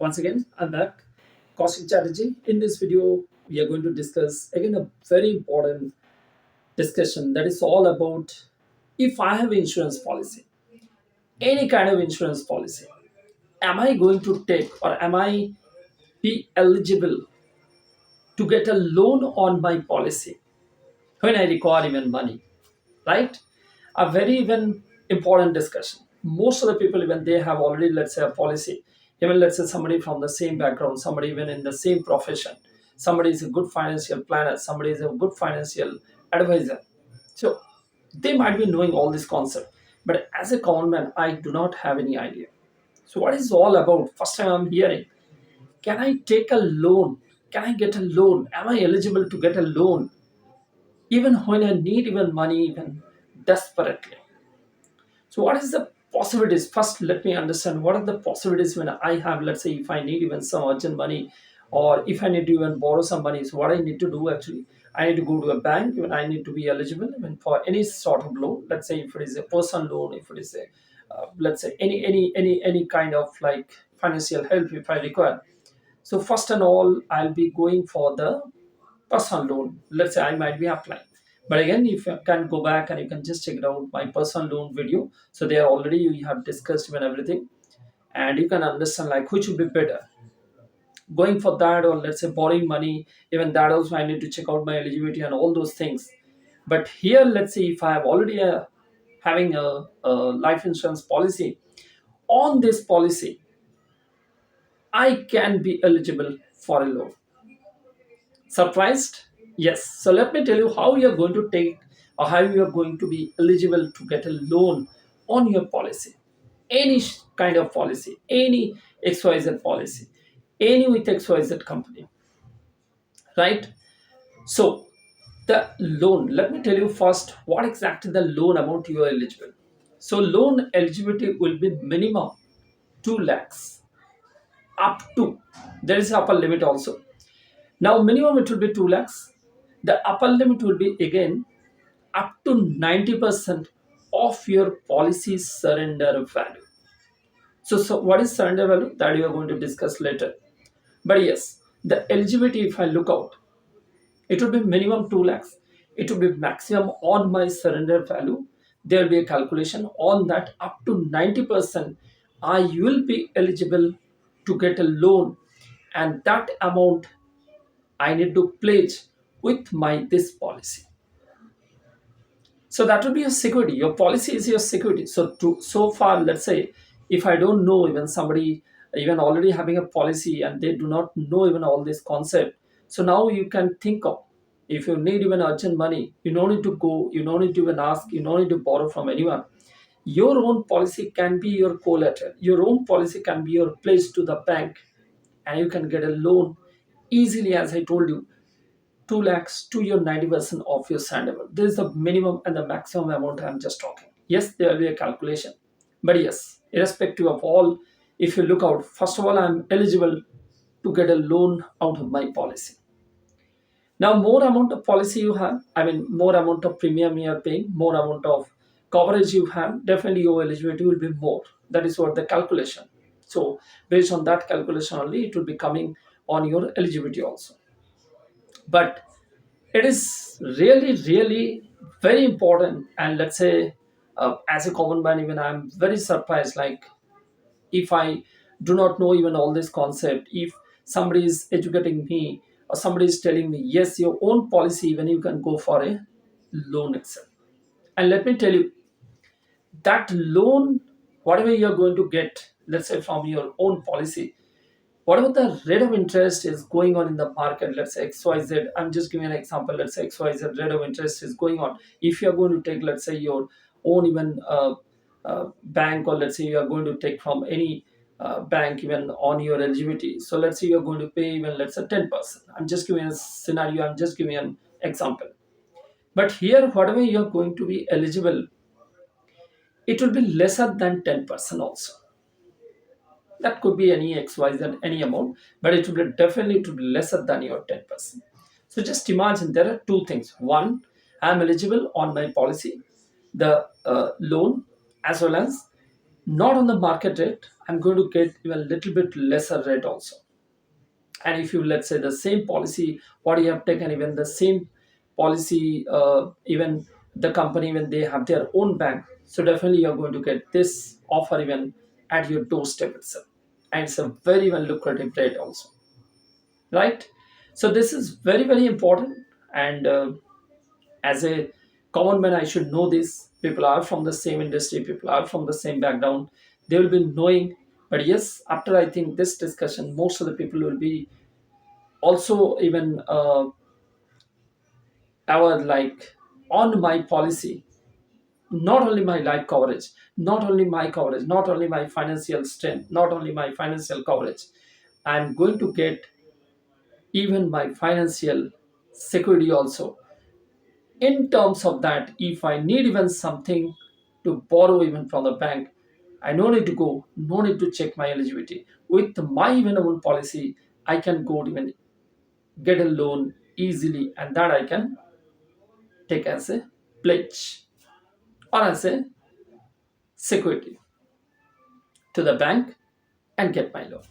Once again, I'm back, Kaushik Chatterjee. In this video, we are going to discuss again a very important discussion that is all about if I have insurance policy, any kind of insurance policy, am I going to take or am I be eligible to get a loan on my policy when I require even money, right? A very even important discussion. Most of the people, even they have already, let's say, a policy. Even let's say somebody from the same background, somebody even in the same profession, somebody is a good financial planner, somebody is a good financial advisor. So they might be knowing all this concept, but as a common man, I do not have any idea. So what is all about? First time I'm hearing. Can I take a loan? Can I get a loan? Am I eligible to get a loan? Even when I need even money, even desperately. So what is the possibilities? First, let me understand what are the possibilities when I have, let's say, if I need even some urgent money, or if I need to even borrow some money. So what I need to do actually, I need to go to a bank. Even I need to be eligible even for any sort of loan. Let's say if it is a personal loan, if it is a let's say any kind of like financial help if I require. So first and all, I'll be going for the personal loan. Let's say I might be applying. But again, if you can go back and you can just check it out my personal loan video. So there already you have discussed even everything, and you can understand like which would be better. Going for that or let's say borrowing money, even that also I need to check out my eligibility and all those things. But here, let's say if I have already having a life insurance policy, on this policy, I can be eligible for a loan. Surprised? Yes. So let me tell you how you are going to take or how you are going to be eligible to get a loan on your policy. Any kind of policy, any XYZ policy, any with XYZ company, right? So the loan, let me tell you first what exactly the loan amount you are eligible. So loan eligibility will be minimum 2 lakhs up to, there is upper limit also. Now, minimum it will be 2 lakhs. The upper limit will be again up to 90% of your policy's surrender value. So what is surrender value? That you are going to discuss later. But yes, the eligibility, if I look out, it will be minimum 2 lakhs. It will be maximum on my surrender value. There will be a calculation on that up to 90%. I will be eligible to get a loan, and that amount I need to pledge with my this policy. So that will be your security. Your policy is your security. So far, let's say if I don't know even somebody even already having a policy and they do not know even all this concept. So now you can think of, if you need even urgent money, you don't need to go, you don't need to even ask, you don't need to borrow from anyone. Your own policy can be your collateral. Your own policy can be your pledge to the bank, and you can get a loan easily, as I told you, 2 lakhs to your 90% of your sandable. This is the minimum and the maximum amount I'm just talking. Yes, there will be a calculation. But yes, irrespective of all, if you look out, first of all, I'm eligible to get a loan out of my policy. Now, more amount of policy you have, I mean, more amount of premium you are paying, more amount of coverage you have, definitely your eligibility will be more. That is what the calculation. So, based on that calculation only, it will be coming on your eligibility also. But it is really very important, and let's say as a common man, even I'm very surprised, like if I do not know even all this concept, if somebody is educating me or somebody is telling me yes, your own policy, even you can go for a loan itself. And let me tell you, that loan, whatever you're going to get, let's say from your own policy, whatever the rate of interest is going on in the market, let's say XYZ, I'm just giving an example, let's say XYZ rate of interest is going on. If you're going to take, let's say, your own even bank, or let's say you are going to take from any bank even on your eligibility. So let's say you're going to pay even, let's say, 10%. I'm just giving a scenario, I'm just giving an example. But here, whatever you're going to be eligible, it will be lesser than 10% also. That could be any XYZ, any amount, but it will be definitely to be lesser than your 10%. So just imagine there are two things. One, I am eligible on my policy, the loan, as well as not on the market rate. I'm going to get even a little bit lesser rate also. And if you, let's say, the same policy what you have taken, even the same policy, even the company when they have their own bank, so definitely you're going to get this offer even at your doorstep itself. And it's a very well lucrative rate also, right? So this is very very important. And as a common man, I should know this. People are from the same industry, people are from the same background, they will be knowing. But yes, after I think this discussion, most of the people will be also even our like on my policy, not only my life coverage, not only my coverage, not only my financial strength, not only my financial coverage, I'm going to get even my financial security also. In terms of that, if I need even something to borrow even from the bank, I no need to go, no need to check my eligibility. With my even own policy, I can go to even get a loan easily, and that I can take as a pledge or as a security to the bank and get my loan.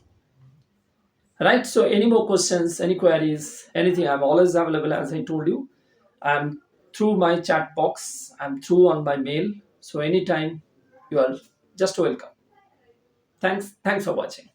Right? So, any more questions, any queries, anything, I'm always available. As I told you, I'm through my chat box, I'm through on my mail. So, anytime you are just welcome. Thanks for watching.